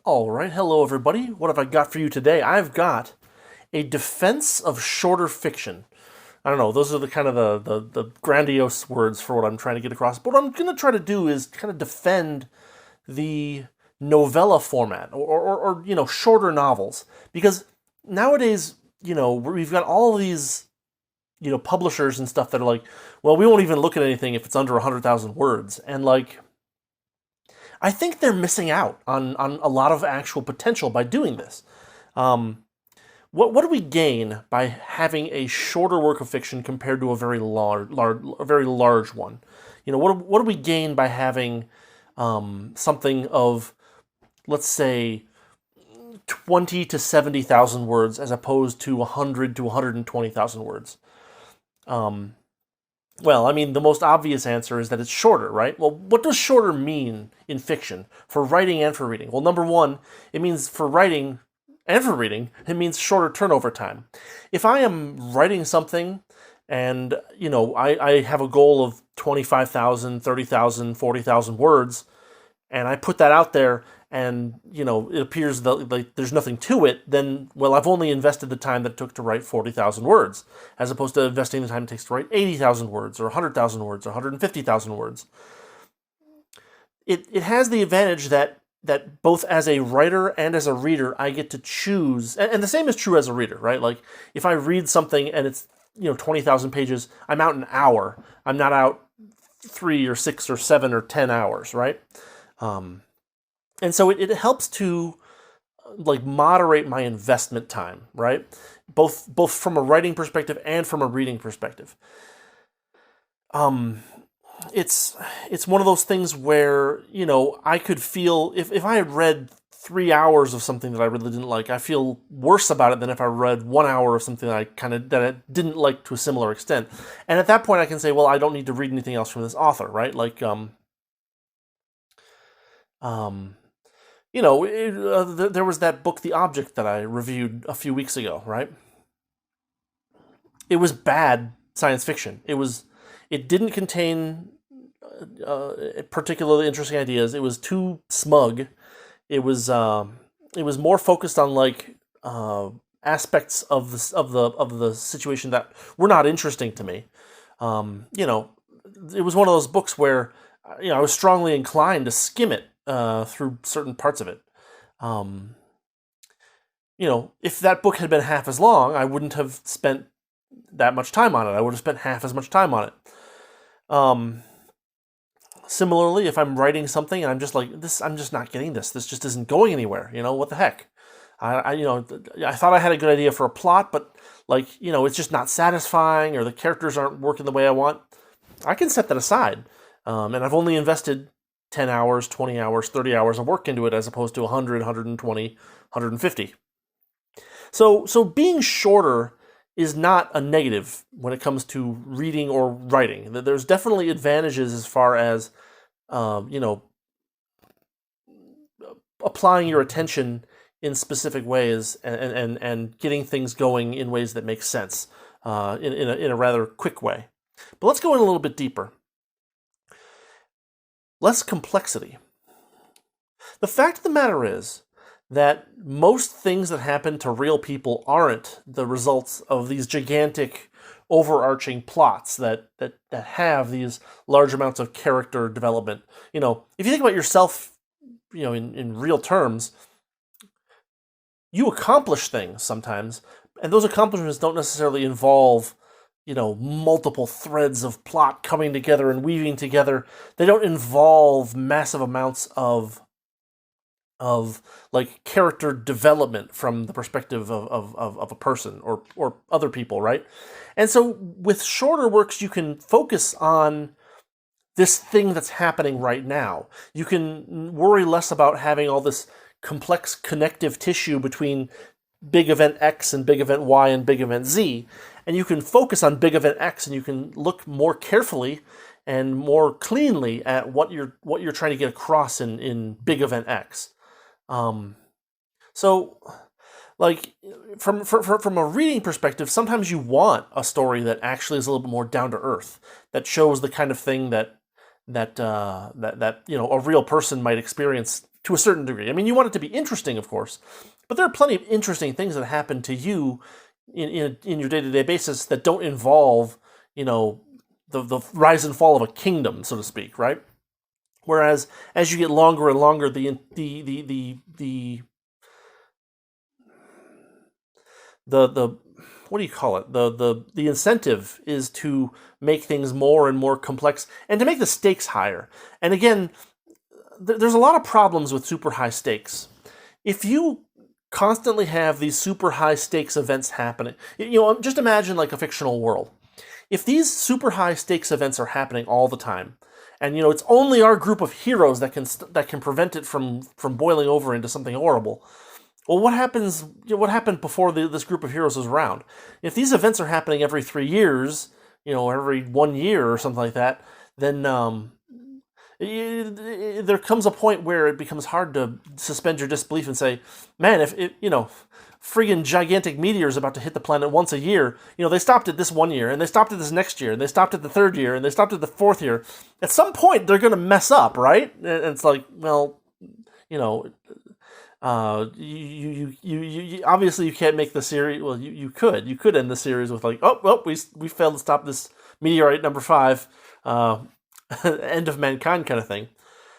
All right, hello everybody. What have I got for you today? I've got a defense of shorter fiction. I don't know; those are the kind of the grandiose words for what I'm trying to get across. But what I'm going to try to do is kind of defend the novella format, or shorter novels, because nowadays we've got all these publishers and stuff that are like, well, we won't even look at anything if it's under 100,000 words, and like I think they're missing out on a lot of actual potential by doing this. Um, what do we gain by having a shorter work of fiction compared to a very large one? What do we gain by having something of, let's say, 20 to 70,000 words as opposed to 100 to 120,000 words? Well, I mean, the most obvious answer is that it's shorter, right? Well, what does shorter mean in fiction for writing and for reading? Well, number one, it means for writing and for reading, it means shorter turnover time. If I am writing something and, I have a goal of 25,000, 30,000, 40,000 words, and I put that out there and, it appears that like there's nothing to it, then, well, I've only invested the time that it took to write 40,000 words, as opposed to investing the time it takes to write 80,000 words, or 100,000 words, or 150,000 words. It has the advantage that both as a writer and as a reader, I get to choose, and the same is true as a reader, right? Like, if I read something and it's, 20,000 pages, I'm out an hour. I'm not out 3 or 6 or 7 or 10 hours, right? And so it helps to like moderate my investment time, right? Both from a writing perspective and from a reading perspective. It's one of those things where I could feel if I had read 3 hours of something that I really didn't like, I feel worse about it than if I read 1 hour of something that I didn't like to a similar extent. And at that point, I can say, well, I don't need to read anything else from this author, right? Like there was that book, The Object, that I reviewed a few weeks ago, right? It was bad science fiction. It didn't contain particularly interesting ideas. It was too smug. It was more focused on like aspects of the situation that were not interesting to me. It was one of those books where I was strongly inclined to skim it through certain parts of it. If that book had been half as long, I wouldn't have spent that much time on it. I would have spent half as much time on it. Similarly, if I'm writing something and I'm just like, I'm just not getting this. This just isn't going anywhere. What the heck? I thought I had a good idea for a plot, but it's just not satisfying, or the characters aren't working the way I want. I can set that aside, and I've only invested 10 hours, 20 hours, 30 hours of work into it, as opposed to 100, 120, 150. So being shorter is not a negative when it comes to reading or writing. There's definitely advantages as far as, applying your attention in specific ways and getting things going in ways that make sense in a rather quick way. But let's go in a little bit deeper. Less complexity. The fact of the matter is that most things that happen to real people aren't the results of these gigantic overarching plots that have these large amounts of character development. If you think about yourself, in real terms, you accomplish things sometimes, and those accomplishments don't necessarily involve multiple threads of plot coming together and weaving together. They don't involve massive amounts of like character development from the perspective of a person or other people, right? And so with shorter works, you can focus on this thing that's happening right now. You can worry less about having all this complex connective tissue between big event X and big event Y and big event Z. And you can focus on big event X, and you can look more carefully and more cleanly at what you're trying to get across in big event X. So, like, from a reading perspective, sometimes you want a story that actually is a little bit more down to earth, that shows the kind of thing that a real person might experience to a certain degree. I mean, you want it to be interesting, of course, but there are plenty of interesting things that happen to you in your day-to-day basis that don't involve, the rise and fall of a kingdom, so to speak, right? Whereas as you get longer and longer, the what do you call it? The incentive is to make things more and more complex and to make the stakes higher. And again, there's a lot of problems with super high stakes. If you constantly have these super high stakes events happening, just imagine like a fictional world. If these super high stakes events are happening all the time, and it's only our group of heroes that can prevent it from boiling over into something horrible. Well, what happens? What happened before this group of heroes was around? If these events are happening every 3 years, every 1 year or something like that, then there comes a point where it becomes hard to suspend your disbelief and say, man, if friggin' gigantic meteors about to hit the planet once a year, they stopped it this 1 year, and they stopped it this next year, and they stopped it the 3rd year, and they stopped it the 4th year. At some point, they're going to mess up, right? And it's like, well, you obviously you can't make the series. Well, you could end the series with like, we failed to stop this meteorite number 5, end of mankind kind of thing,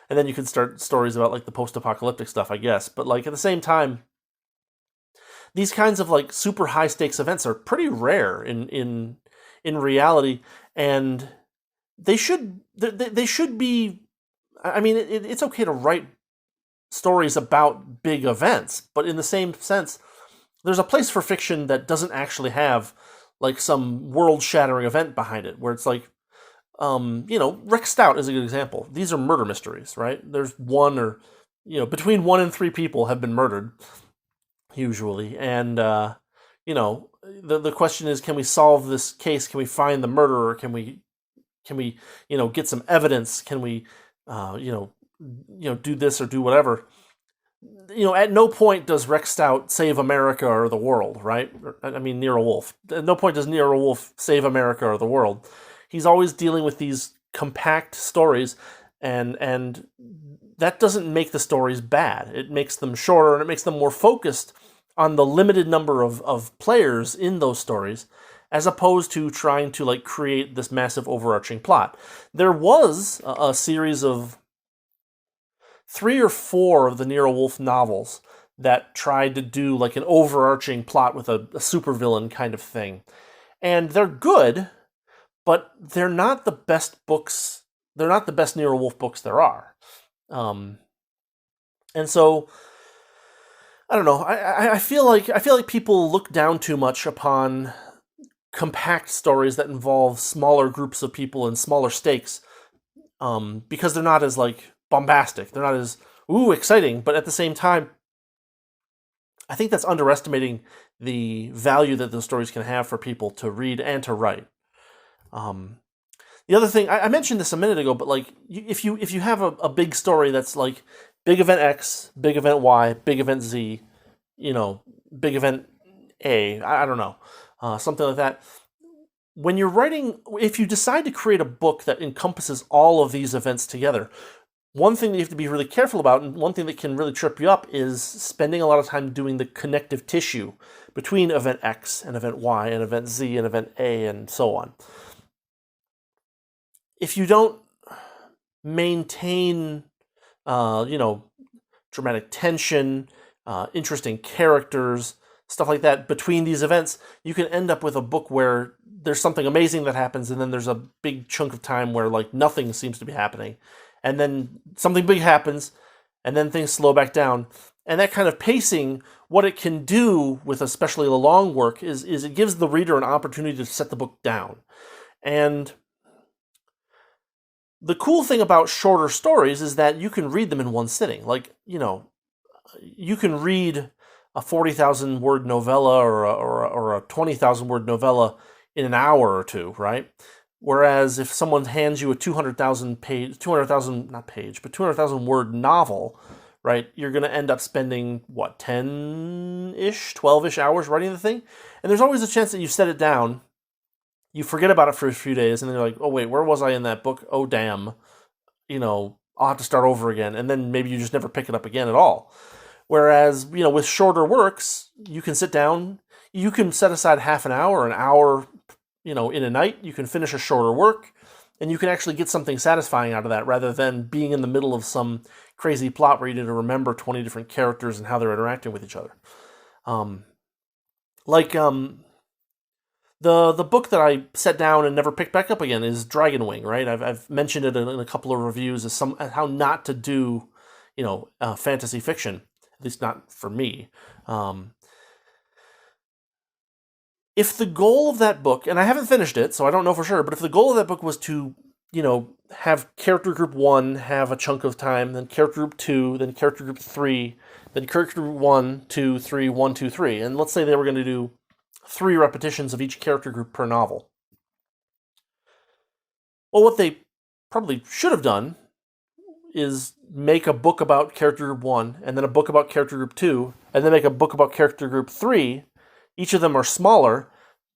and then you could start stories about like the post-apocalyptic stuff, I guess. But like at the same time, these kinds of like super high stakes events are pretty rare in reality, and they should be. I mean, it's okay to write stories about big events, but in the same sense, there's a place for fiction that doesn't actually have like some world-shattering event behind it, where it's like, Rick Stout is a good example. These are murder mysteries, right? There's one or, between 1 and 3 people have been murdered, usually, and the question is, can we solve this case? Can we find the murderer? Can we get some evidence? Can we do this or do whatever? At no point does Rex Stout save America or the world, right? I mean, Nero Wolfe. At no point does Nero Wolfe save America or the world. He's always dealing with these compact stories, and that doesn't make the stories bad. It makes them shorter, and it makes them more focused on the limited number of players in those stories, as opposed to trying to like create this massive overarching plot. There was a series of 3 or 4 of the Nero Wolfe novels that tried to do like an overarching plot with a supervillain kind of thing. And they're good, but they're not the best books. They're not the best Nero Wolfe books there are. And so, I don't know. I feel like people look down too much upon compact stories that involve smaller groups of people and smaller stakes, because they're not as like bombastic. They're not as exciting. But at the same time, I think that's underestimating the value that those stories can have for people to read and to write. The other thing, I mentioned this a minute ago, but like if you have a big story that's like big event X, big event Y, big event Z, big event A, I don't know, something like that. When you're writing, if you decide to create a book that encompasses all of these events together, one thing that you have to be really careful about, and one thing that can really trip you up, is spending a lot of time doing the connective tissue between event X and event Y and event Z and event A and so on. If you don't maintain, dramatic tension, interesting characters, stuff like that between these events, you can end up with a book where there's something amazing that happens, and then there's a big chunk of time where like nothing seems to be happening, and then something big happens, and then things slow back down. And that kind of pacing, what it can do with especially the long work is it gives the reader an opportunity to set the book down. And the cool thing about shorter stories is that you can read them in one sitting. Like, you can read a 40,000 word novella or a 20,000 word novella in an hour or two, right? Whereas if someone hands you a 200,000 word novel, right, you're going to end up spending, 10-ish, 12-ish hours writing the thing? And there's always a chance that you set it down, you forget about it for a few days, and then you're like, oh wait, where was I in that book? Oh damn, I'll have to start over again, and then maybe you just never pick it up again at all. Whereas, with shorter works, you can sit down, you can set aside half an hour, in a night, you can finish a shorter work, and you can actually get something satisfying out of that rather than being in the middle of some crazy plot where you need to remember 20 different characters and how they're interacting with each other. The book that I set down and never picked back up again is Dragonwing, right? I've mentioned it in a couple of reviews as how not to do, fantasy fiction, at least not for me. If the goal of that book, and I haven't finished it, so I don't know for sure, but if the goal of that book was to, have character group 1 have a chunk of time, then character group 2, then character group 3, then character group 1, 2, 3, 1, 2, 3, and let's say they were going to do 3 repetitions of each character group per novel. Well, what they probably should have done is make a book about character group 1, and then a book about character group 2, and then make a book about character group 3. Each of them are smaller,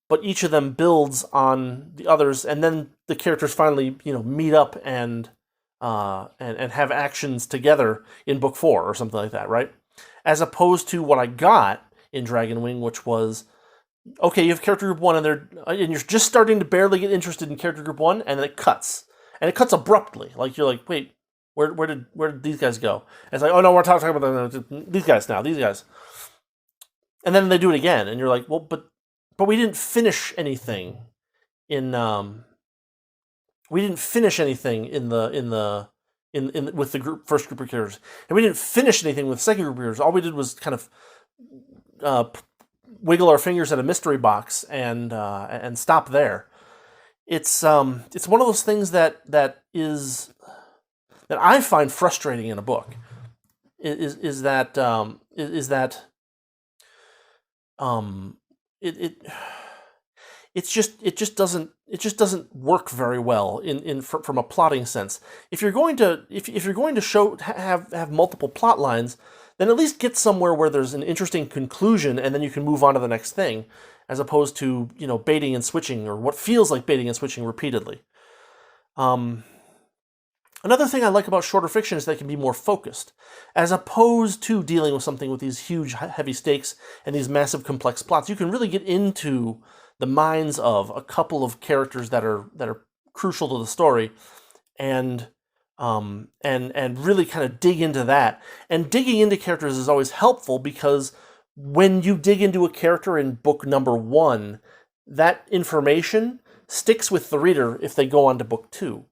but each of them builds on the others, and then the characters finally, meet up and have actions together in book 4 or something like that, right? As opposed to what I got in Dragonwing, which was, okay, you have character group 1, and you're just starting to barely get interested in character group 1, and then it cuts, and it cuts abruptly. Like you're like, wait, where did these guys go? And it's like, oh no, we're talking about these guys now, these guys. And then they do it again, and you're like, well, but we didn't finish anything in with the first group of characters, and we didn't finish anything with the second group of characters. All we did was kind of wiggle our fingers at a mystery box and stop there. It's one of those things that I find frustrating in a book. Is that it just doesn't work very well from a plotting sense. If you're going to have multiple plot lines, then at least get somewhere where there's an interesting conclusion, and then you can move on to the next thing, as opposed to baiting and switching, or what feels like baiting and switching repeatedly. Another thing I like about shorter fiction is that it can be more focused, as opposed to dealing with something with these huge, heavy stakes and these massive, complex plots. You can really get into the minds of a couple of characters that are crucial to the story, and really kind of dig into that. And digging into characters is always helpful, because when you dig into a character in book number 1, that information sticks with the reader if they go on to book 2.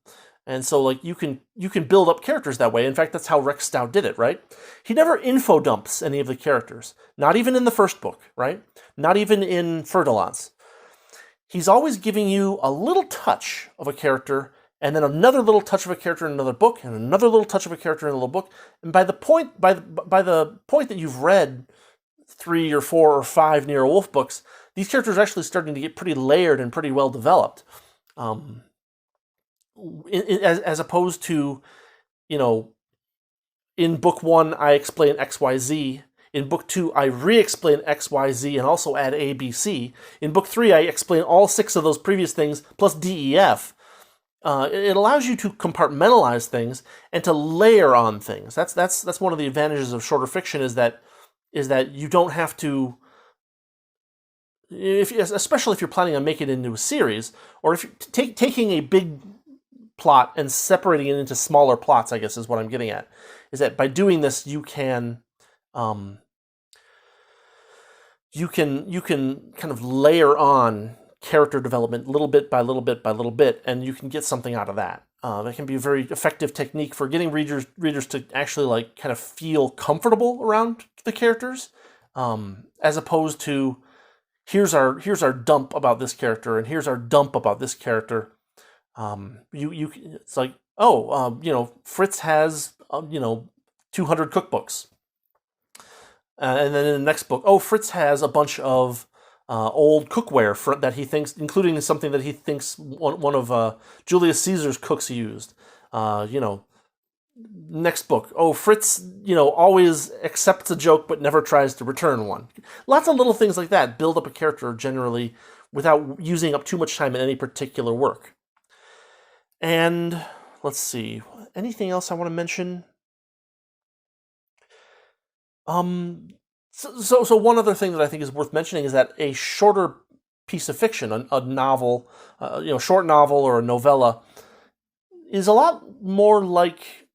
And so, like, you can build up characters that way. In fact, that's how Rex Stout did it, right? He never info dumps any of the characters. Not even in the first book, right? Not even in Fer-de-Lance. He's always giving you a little touch of a character, and then another little touch of a character in another book, and another little touch of a character in a little book. And by the point that you've read 3 or 4 or 5 Nero Wolfe books, these characters are actually starting to get pretty layered and pretty well developed. As opposed to, in book 1, I explain XYZ. In book 2, I re-explain XYZ and also add ABC. In book 3, I explain all 6 of those previous things plus DEF. It allows you to compartmentalize things and to layer on things. That's one of the advantages of shorter fiction, is that you don't have to, especially if you're planning on making it into a series, or if you're taking a big plot and separating it into smaller plots, I guess is what I'm getting at, is that by doing this you can kind of layer on character development little bit by little bit by little bit, and you can get something out of that. That can be a very effective technique for getting readers to actually, like, kind of feel comfortable around the characters, as opposed to here's our dump about this character and here's our dump about this character. It's like, Fritz has 200 cookbooks, and then in the next book, Fritz has a bunch of old cookware that he thinks, including something that he thinks one of Julius Caesar's cooks used. Next book, Fritz, always accepts a joke but never tries to return one. Lots of little things like that build up a character generally without using up too much time in any particular work. And let's see. Anything else I want to mention? Um, so one other thing that I think is worth mentioning is that a shorter piece of fiction, a novel, short novel or a novella, is a lot more like.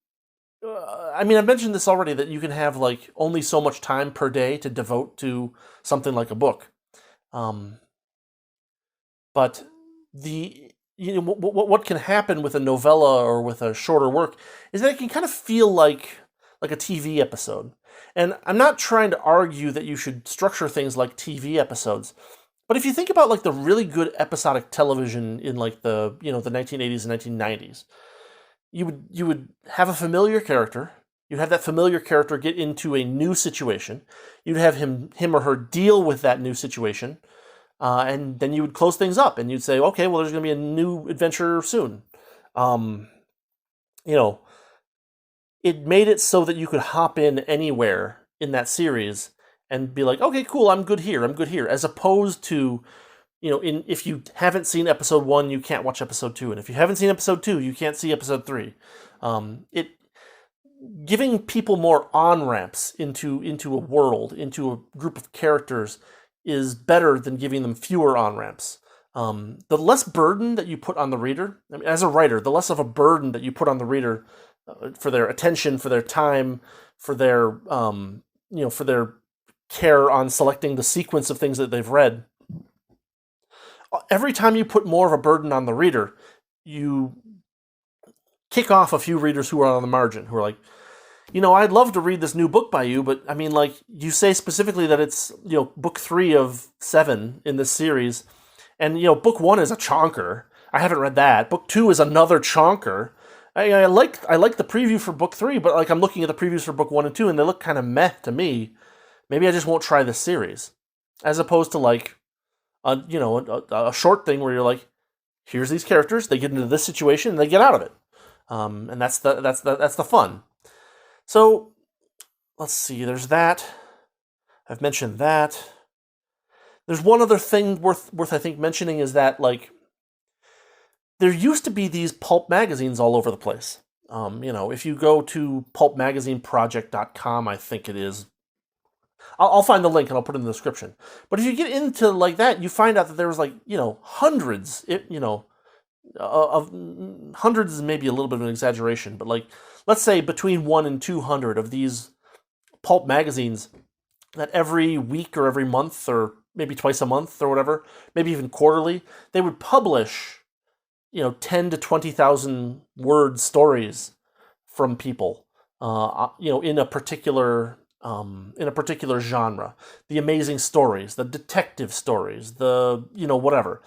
I mean, I've mentioned this already that you can have like only so much time per day to devote to something like a book. Um, but the what can happen with a novella or with a shorter work is that it can kind of feel like a TV episode. And I'm not trying to argue that you should structure things like TV episodes, but if you think about like the really good episodic television in like the 1980s and 1990s, you would have a familiar character. You'd have that familiar character get into a new situation. You'd have him or her deal with that new situation, and then you would close things up, and you'd say, okay, well, there's going to be a new adventure soon. Um, you know, it made it so that you could hop in anywhere in that series and be like, okay, cool, I'm good here, as opposed to, if you haven't seen episode 1, you can't watch episode 2, and if you haven't seen episode 2, you can't see episode 3. It giving people more on ramps into a world, into a group of characters, is better than giving them fewer on ramps. The less burden that you put on the reader, I mean, as a writer, the less of a burden that you put on the reader for their attention, for their time, for their care on selecting the sequence of things that they've read. Every time you put more of a burden on the reader, you kick off a few readers who are on the margin, who are like, I'd love to read this new book by you, but I mean, like, you say specifically that it's, book 3 of 7 in this series, and, book 1 is a chonker. I haven't read that. Book 2 is another chonker. I like the preview for book 3, but like I'm looking at the previews for book 1 and 2, and they look kind of meh to me. Maybe I just won't try this series, as opposed to like a short thing where you're like, here's these characters, they get into this situation, and they get out of it, and that's the fun. So let's see. There's that. I've mentioned that. There's one other thing worth I think mentioning is that like there used to be these pulp magazines all over the place. If you go to pulpmagazineproject.com, I think it is. I'll find the link and I'll put it in the description. But if you get into like that, you find out that there was like hundreds. Of hundreds is maybe a little bit of an exaggeration, but like let's say between 1 and 200 of these pulp magazines that every week or every month or maybe twice a month or whatever, maybe even quarterly, they would publish 10 to 20,000 word stories from people, in a particular genre. The amazing stories, the detective stories, the whatever.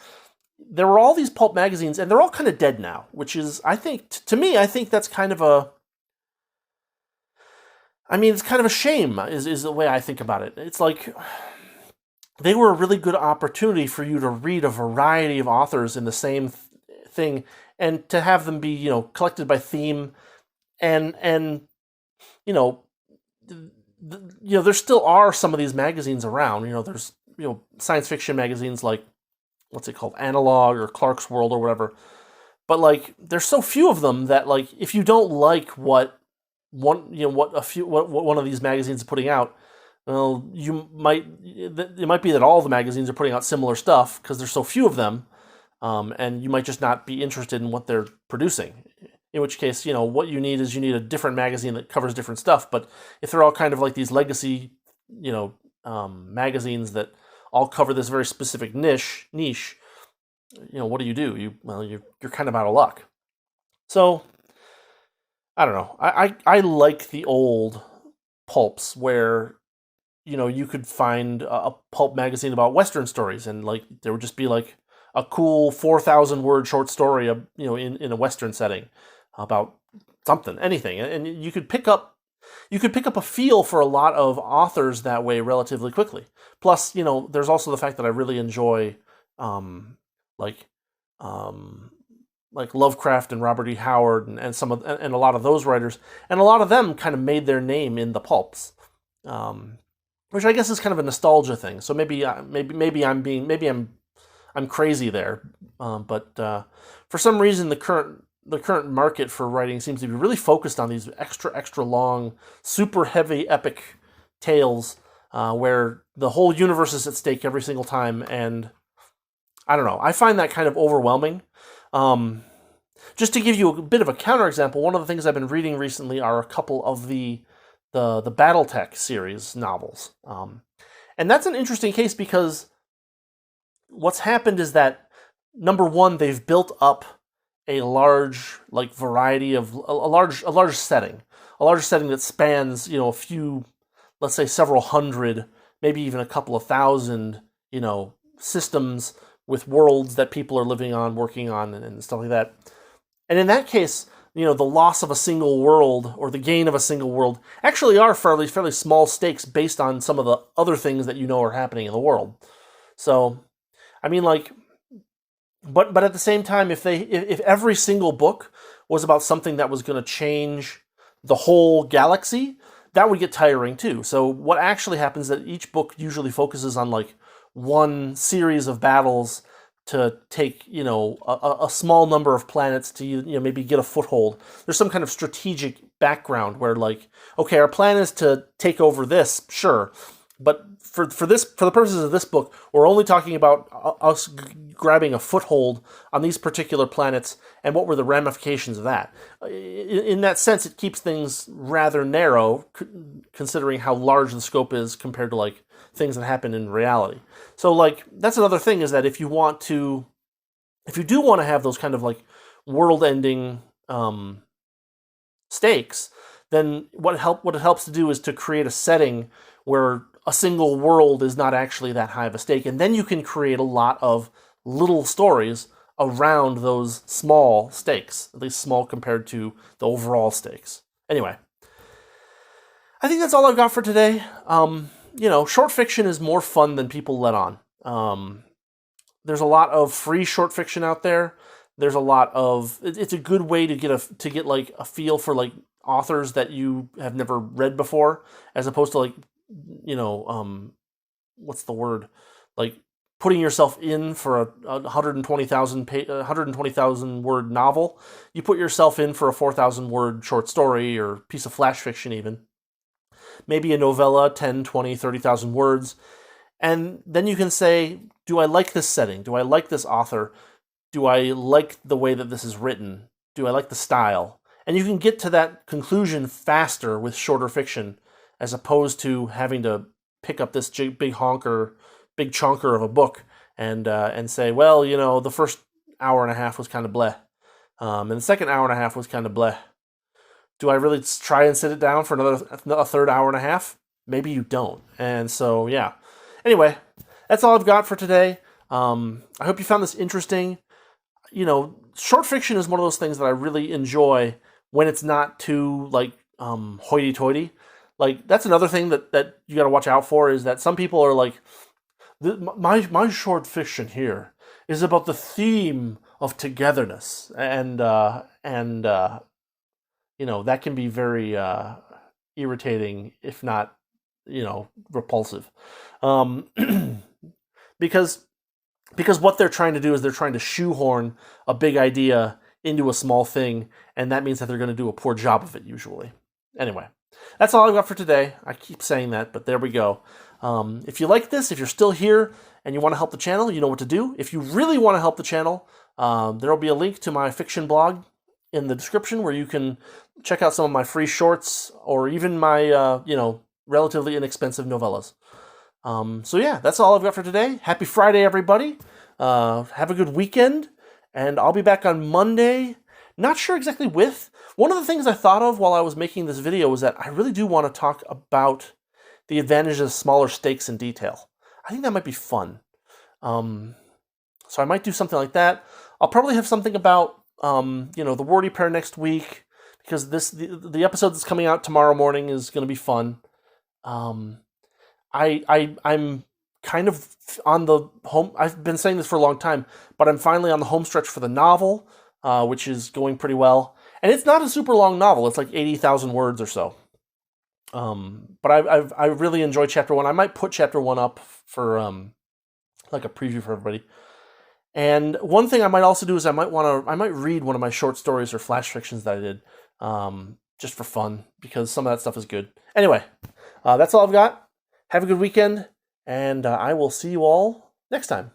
There were all these pulp magazines, and they're all kind of dead now, which is, I think, to me, I think that's kind of it's kind of a shame, is the way I think about it. It's like they were a really good opportunity for you to read a variety of authors in the same thing, and to have them be, collected by theme, and there still are some of these magazines around. There's science fiction magazines like, what's it called, Analog or Clark's World or whatever. But like, there's so few of them that like, if you don't like what one of these magazines is putting out, well, it might be that all the magazines are putting out similar stuff because there's so few of them, and you might just not be interested in what they're producing. In which case, what you need is a different magazine that covers different stuff. But if they're all kind of like these legacy, magazines that all cover this very specific niche, what do? You're kind of out of luck. So, I don't know. I like the old pulps where, you could find a pulp magazine about Western stories, and like there would just be like a cool 4,000 word short story, in a Western setting about something, anything, and you could pick up a feel for a lot of authors that way relatively quickly. Plus, there's also the fact that I really enjoy, like Lovecraft and Robert E. Howard and and a lot of those writers, and a lot of them kind of made their name in the pulps, which I guess is kind of a nostalgia thing. So maybe I'm crazy there, but for some reason the current current market for writing seems to be really focused on these extra long, super heavy epic tales where the whole universe is at stake every single time, and I don't know. I find that kind of overwhelming. Just to give you a bit of a counterexample, one of the things I've been reading recently are a couple of the BattleTech series novels, and that's an interesting case because what's happened is that number one, they've built up a large variety of a large setting that spans a few, let's say several hundred, maybe even a couple of thousand systems with worlds that people are living on, working on, and stuff like that. And in that case, the loss of a single world or the gain of a single world actually are fairly small stakes based on some of the other things that are happening in the world. So, I mean, but at the same time, if every single book was about something that was going to change the whole galaxy, that would get tiring too. So what actually happens is that each book usually focuses on one series of battles to take a small number of planets to maybe get a foothold. There's some kind of strategic background where okay, our plan is to take over this, sure, but for the purposes of this book, we're only talking about us grabbing a foothold on these particular planets and what were the ramifications of that. In that sense, it keeps things rather narrow, considering how large the scope is compared to things that happen in reality. So that's another thing, is that if you do want to have those kind of world-ending stakes, then what it helps to do is to create a setting where a single world is not actually that high of a stake, and then you can create a lot of little stories around those small stakes, at least small compared to the overall stakes. Anyway, I think that's all I've got for today. Short fiction is more fun than people let on. There's a lot of free short fiction out there. There's a lot of it's a good way to get a feel for authors that you have never read before, as opposed to what's the word? Putting yourself in for a 120,000 word novel. You put yourself in for a 4,000 word short story or piece of flash fiction even. Maybe a novella, 10, 20, 30,000 words. And then you can say, do I like this setting? Do I like this author? Do I like the way that this is written? Do I like the style? And you can get to that conclusion faster with shorter fiction, as opposed to having to pick up this big chunker of a book and say, well, the first hour and a half was kind of bleh, and the second hour and a half was kind of bleh. Do I really try and sit it down for a third hour and a half? Maybe you don't. And so, yeah. Anyway, that's all I've got for today. I hope you found this interesting. Short fiction is one of those things that I really enjoy when it's not too hoity-toity. That's another thing that you got to watch out for, is that some people are my short fiction here is about the theme of togetherness, and that can be very irritating, if not repulsive, because what they're trying to do is they're trying to shoehorn a big idea into a small thing, and that means that they're going to do a poor job of it usually. Anyway, that's all I've got for today. I keep saying that, but there we go. If you like this, if you're still here and you want to help the channel, you know what to do. If you really want to help the channel, there will be a link to my fiction blog in the description where you can check out some of my free shorts or even my, relatively inexpensive novellas. So yeah, that's all I've got for today. Happy Friday, everybody. Have a good weekend, and I'll be back on Monday. Not sure exactly with. One of the things I thought of while I was making this video was that I really do want to talk about the advantages of smaller stakes in detail. I think that might be fun. So I might do something like that. I'll probably have something about, the wordy pair next week, because the episode that's coming out tomorrow morning is going to be fun. I'm kind of on the home. I've been saying this for a long time, but I'm finally on the home stretch for the novel, which is going pretty well. And it's not a super long novel. It's 80,000 words or so. But I really enjoyed chapter 1. I might put chapter 1 up for a preview for everybody. And one thing I might also do is I might read one of my short stories or flash fictions that I did, just for fun, because some of that stuff is good. Anyway, that's all I've got. Have a good weekend, and I will see you all next time.